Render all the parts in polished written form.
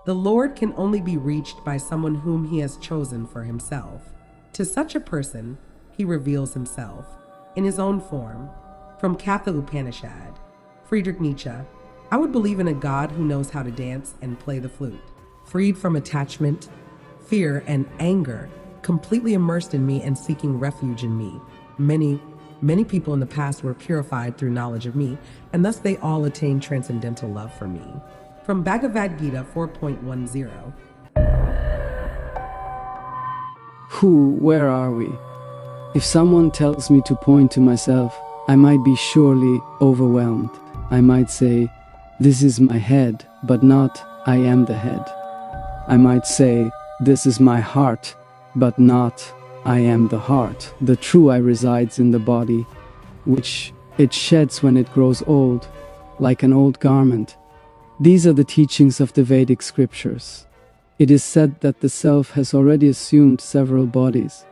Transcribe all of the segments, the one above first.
The Lord can only be reached by someone whom he has chosen for himself. To such a person, he reveals himself in his own form. From Katha Upanishad, Friedrich Nietzsche, I would believe in a God who knows how to dance and play the flute, freed from attachment, fear, and anger, completely immersed in me and seeking refuge in me. Many people in the past were purified through knowledge of me, and thus they all attained transcendental love for me. From Bhagavad Gita 4.10. Where are we? If someone tells me to point to myself, I might be surely overwhelmed. I might say, this is my head, but not, I am the head. I might say, this is my heart, but not, I am the heart. The true I resides in the body, which it sheds when it grows old, like an old garment. These are the teachings of the Vedic scriptures. It is said that the self has already assumed several bodies,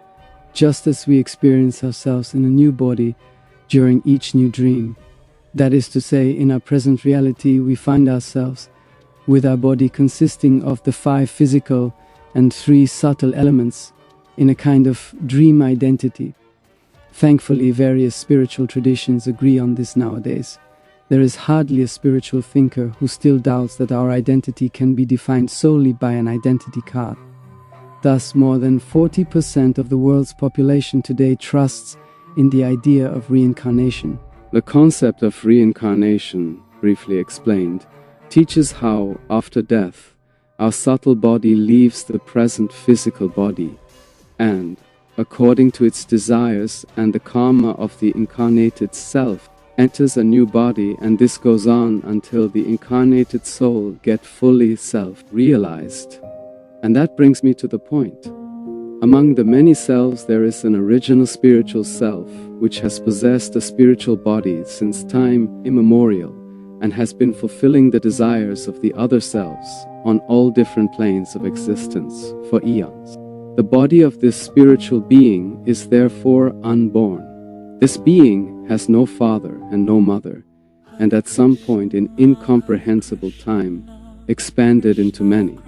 just as we experience ourselves in a new body during each new dream. That is to say, in our present reality, we find ourselves with our body consisting of the 5 physical and 3 subtle elements in a kind of dream identity. Thankfully, various spiritual traditions agree on this nowadays. There is hardly a spiritual thinker who still doubts that our identity can be defined solely by an identity card. Thus, more than 40% of the world's population today trusts in the idea of reincarnation. The concept of reincarnation, briefly explained, teaches how, after death, our subtle body leaves the present physical body and, according to its desires and the karma of the incarnated self, enters a new body, and this goes on until the incarnated soul gets fully self-realized. And that brings me to the point. Among the many selves there is an original spiritual self, which has possessed a spiritual body since time immemorial, and has been fulfilling the desires of the other selves on all different planes of existence for eons. The body of this spiritual being is therefore unborn. This being has no father and no mother, and at some point in incomprehensible time expanded into many.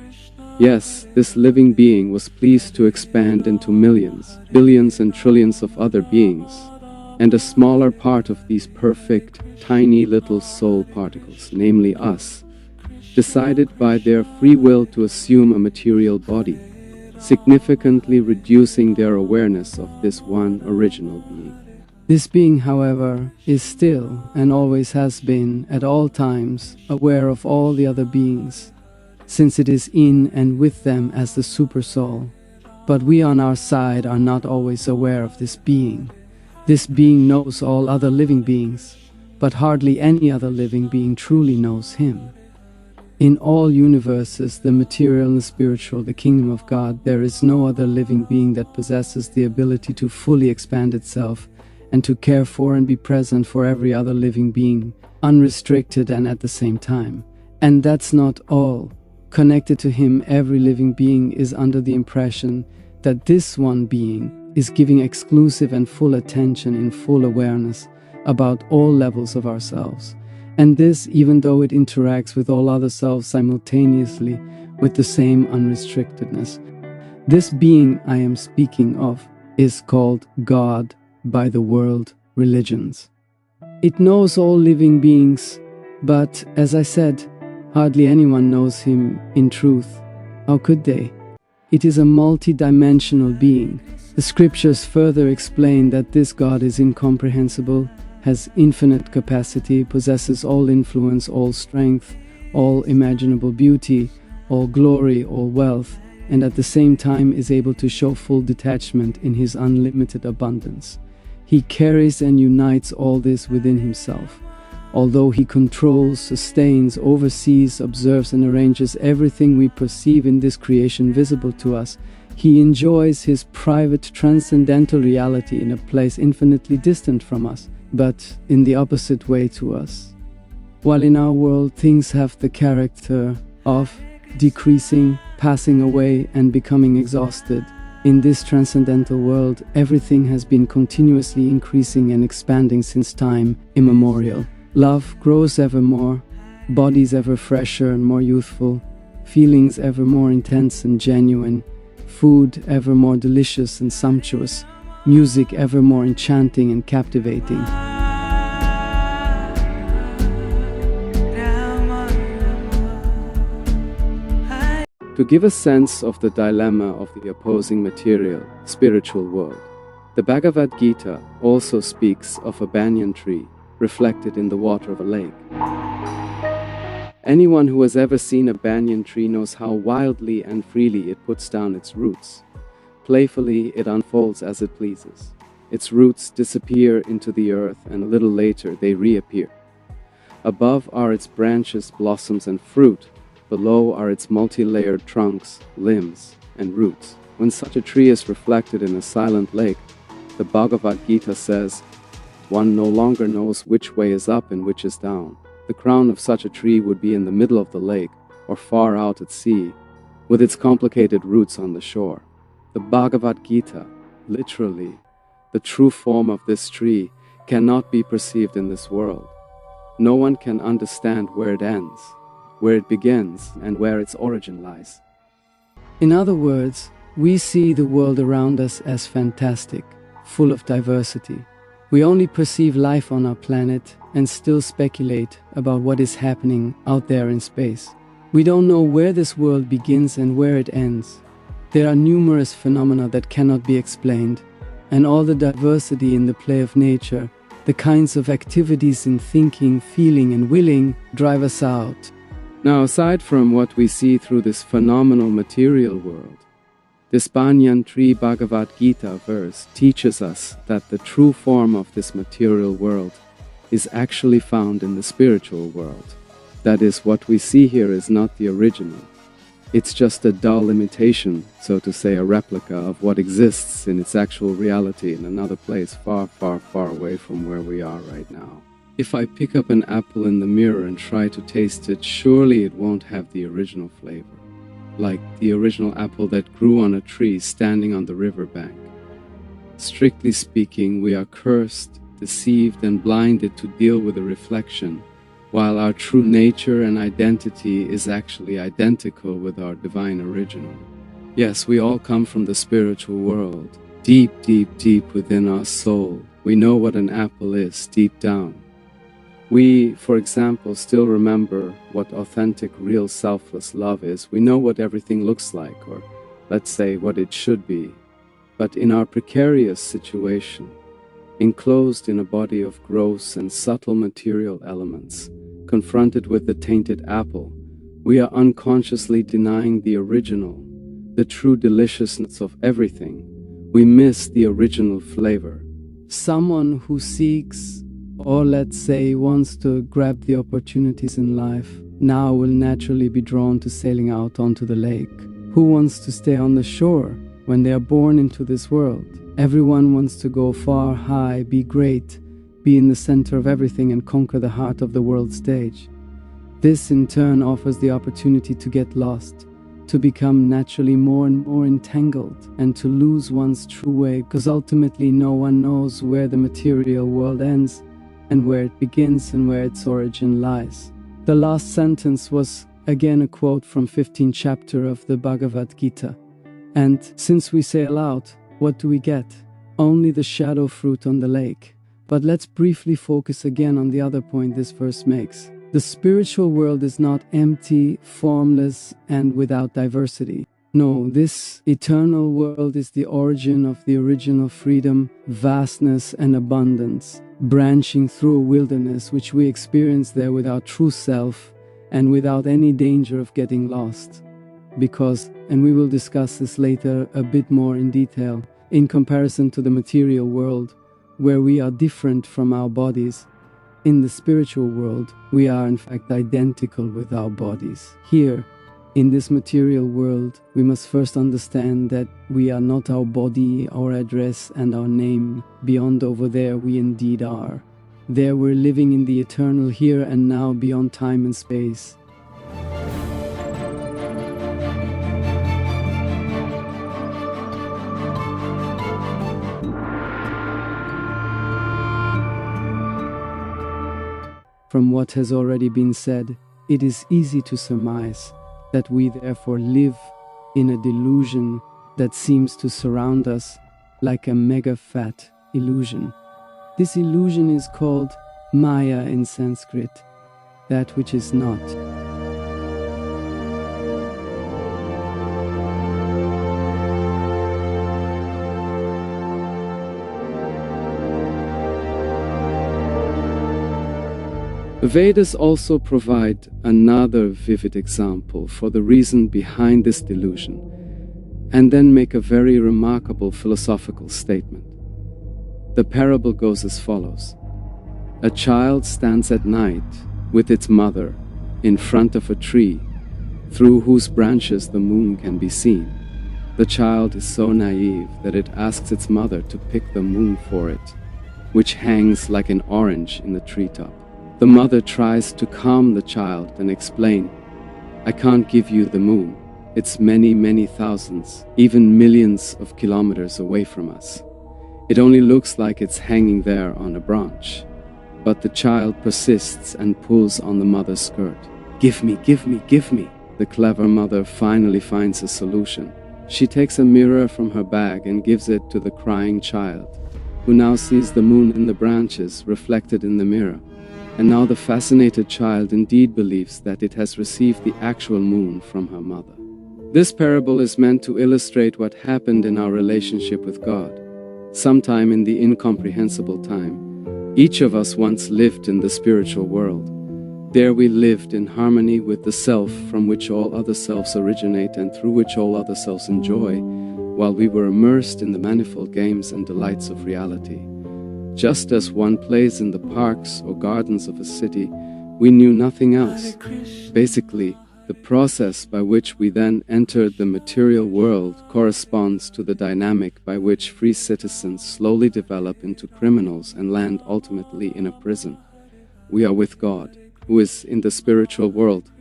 Yes, this living being was pleased to expand into millions, billions and trillions of other beings, and a smaller part of these perfect, tiny little soul particles, namely us, decided by their free will to assume a material body, significantly reducing their awareness of this one original being. This being, however, is still, and always has been, at all times, aware of all the other beings, since it is in and with them as the super-soul. But we on our side are not always aware of this being. This being knows all other living beings, but hardly any other living being truly knows him. In all universes, the material and the spiritual, the kingdom of God, there is no other living being that possesses the ability to fully expand itself and to care for and be present for every other living being, unrestricted and at the same time. And that's not all. Connected to him, every living being is under the impression that this one being is giving exclusive and full attention in full awareness about all levels of ourselves. And this even though it interacts with all other selves simultaneously with the same unrestrictedness. This being I am speaking of is called God by the world religions. It knows all living beings, but as I said, hardly anyone knows him in truth. How could they? It is a multi-dimensional being. The scriptures further explain that this God is incomprehensible, has infinite capacity, possesses all influence, all strength, all imaginable beauty, all glory, all wealth, and at the same time is able to show full detachment in his unlimited abundance. He carries and unites all this within himself. Although he controls, sustains, oversees, observes and arranges everything we perceive in this creation visible to us, he enjoys his private transcendental reality in a place infinitely distant from us, but in the opposite way to us. While in our world things have the character of decreasing, passing away and becoming exhausted, in this transcendental world everything has been continuously increasing and expanding since time immemorial. Love grows ever more, bodies ever fresher and more youthful, feelings ever more intense and genuine, food ever more delicious and sumptuous, music ever more enchanting and captivating. To give a sense of the dilemma of the opposing material, spiritual world, the Bhagavad Gita also speaks of a banyan tree reflected in the water of a lake. Anyone who has ever seen a banyan tree knows how wildly and freely it puts down its roots. Playfully, it unfolds as it pleases. Its roots disappear into the earth, and a little later they reappear. Above are its branches, blossoms, and fruit. Below are its multi-layered trunks, limbs, and roots. When such a tree is reflected in a silent lake, the Bhagavad Gita says, one no longer knows which way is up and which is down. The crown of such a tree would be in the middle of the lake or far out at sea, with its complicated roots on the shore. The Bhagavad Gita, literally, the true form of this tree, cannot be perceived in this world. No one can understand where it ends, where it begins, and where its origin lies. In other words, we see the world around us as fantastic, full of diversity. We only perceive life on our planet and still speculate about what is happening out there in space. We don't know where this world begins and where it ends. There are numerous phenomena that cannot be explained, and all the diversity in the play of nature, the kinds of activities in thinking, feeling, and willing drive us out. Now, aside from what we see through this phenomenal material world, this banyan tree Bhagavad Gita verse teaches us that the true form of this material world is actually found in the spiritual world. That is, what we see here is not the original. It's just a dull imitation, so to say, a replica of what exists in its actual reality in another place far, far, far away from where we are right now. If I pick up an apple in the mirror and try to taste it, surely it won't have the original flavor, like the original apple that grew on a tree standing on the riverbank. Strictly speaking, we are cursed, deceived, and blinded to deal with a reflection, while our true nature and identity is actually identical with our divine original. Yes, we all come from the spiritual world, deep, deep, deep within our soul. We know what an apple is deep down. We, for example, still remember what authentic, real, selfless love is. We know what everything looks like, or let's say what it should be. But in our precarious situation, enclosed in a body of gross and subtle material elements, confronted with the tainted apple, we are unconsciously denying the original, the true deliciousness of everything. We miss the original flavor. Someone who seeks, or let's say wants to grab the opportunities in life, now will naturally be drawn to sailing out onto the lake. Who wants to stay on the shore when they are born into this world? Everyone wants to go far, high, be great, be in the center of everything and conquer the heart of the world stage. This in turn offers the opportunity to get lost, to become naturally more and more entangled, and to lose one's true way, because ultimately no one knows where the material world ends and where it begins and where its origin lies. The last sentence was again a quote from 15th chapter of the Bhagavad Gita. And since we sail out, what do we get? Only the shadow fruit on the lake. But let's briefly focus again on the other point this verse makes. The spiritual world is not empty, formless, and without diversity. No, this eternal world is the origin of the original freedom, vastness, and abundance, branching through a wilderness which we experience there with our true self and without any danger of getting lost. Because, and we will discuss this later a bit more in detail, in comparison to the material world, where we are different from our bodies, in the spiritual world, we are in fact identical with our bodies. Here, in this material world, we must first understand that we are not our body, our address, and our name. Beyond over there, we indeed are. There we're living in the eternal here and now beyond time and space. From what has already been said, it is easy to surmise that we therefore live in a delusion that seems to surround us like a mega fat illusion. This illusion is called Maya in Sanskrit, that which is not. The Vedas also provide another vivid example for the reason behind this delusion, and then make a very remarkable philosophical statement. The parable goes as follows. A child stands at night with its mother in front of a tree through whose branches the moon can be seen. The child is so naive that it asks its mother to pick the moon for it, which hangs like an orange in the treetop. The mother tries to calm the child and explain, "I can't give you the moon. It's many, many thousands, even millions of kilometers away from us. It only looks like it's hanging there on a branch." But the child persists and pulls on the mother's skirt. "Give me, give me, give me." The clever mother finally finds a solution. She takes a mirror from her bag and gives it to the crying child, who now sees the moon in the branches reflected in the mirror. And now the fascinated child indeed believes that it has received the actual moon from her mother. This parable is meant to illustrate what happened in our relationship with God. Sometime in the incomprehensible time, each of us once lived in the spiritual world. There we lived in harmony with the self from which all other selves originate and through which all other selves enjoy, while we were immersed in the manifold games and delights of reality. Just as one plays in the parks or gardens of a city, we knew nothing else. Basically, the process by which we then entered the material world corresponds to the dynamic by which free citizens slowly develop into criminals and land ultimately in a prison. We are with God, who is in the spiritual world,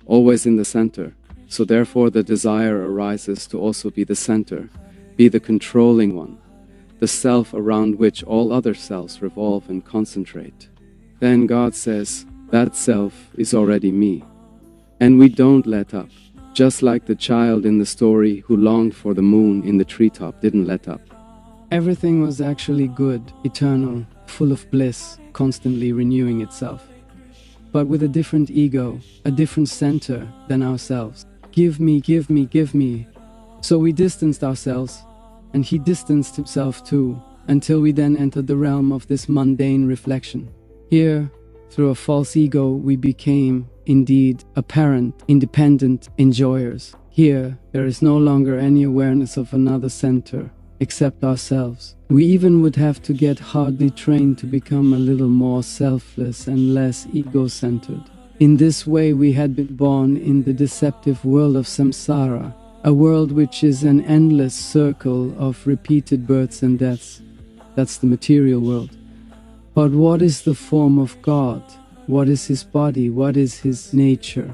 always in the center, so therefore the desire arises to also be the center, be the controlling one, the self around which all other selves revolve and concentrate. Then God says, that self is already me. And we don't let up, just like the child in the story who longed for the moon in the treetop didn't let up. Everything was actually good, eternal, full of bliss, constantly renewing itself. But with a different ego, a different center than ourselves. Give me, give me, give me. So we distanced ourselves, and he distanced himself too, until we then entered the realm of this mundane reflection. Here, through a false ego, we became, indeed, apparent, independent enjoyers. Here, there is no longer any awareness of another center, except ourselves. We even would have to get hardly trained to become a little more selfless and less ego-centered. In this way, we had been born in the deceptive world of samsara, a world which is an endless circle of repeated births and deaths. That's the material world. But what is the form of God? What is his body? What is his nature?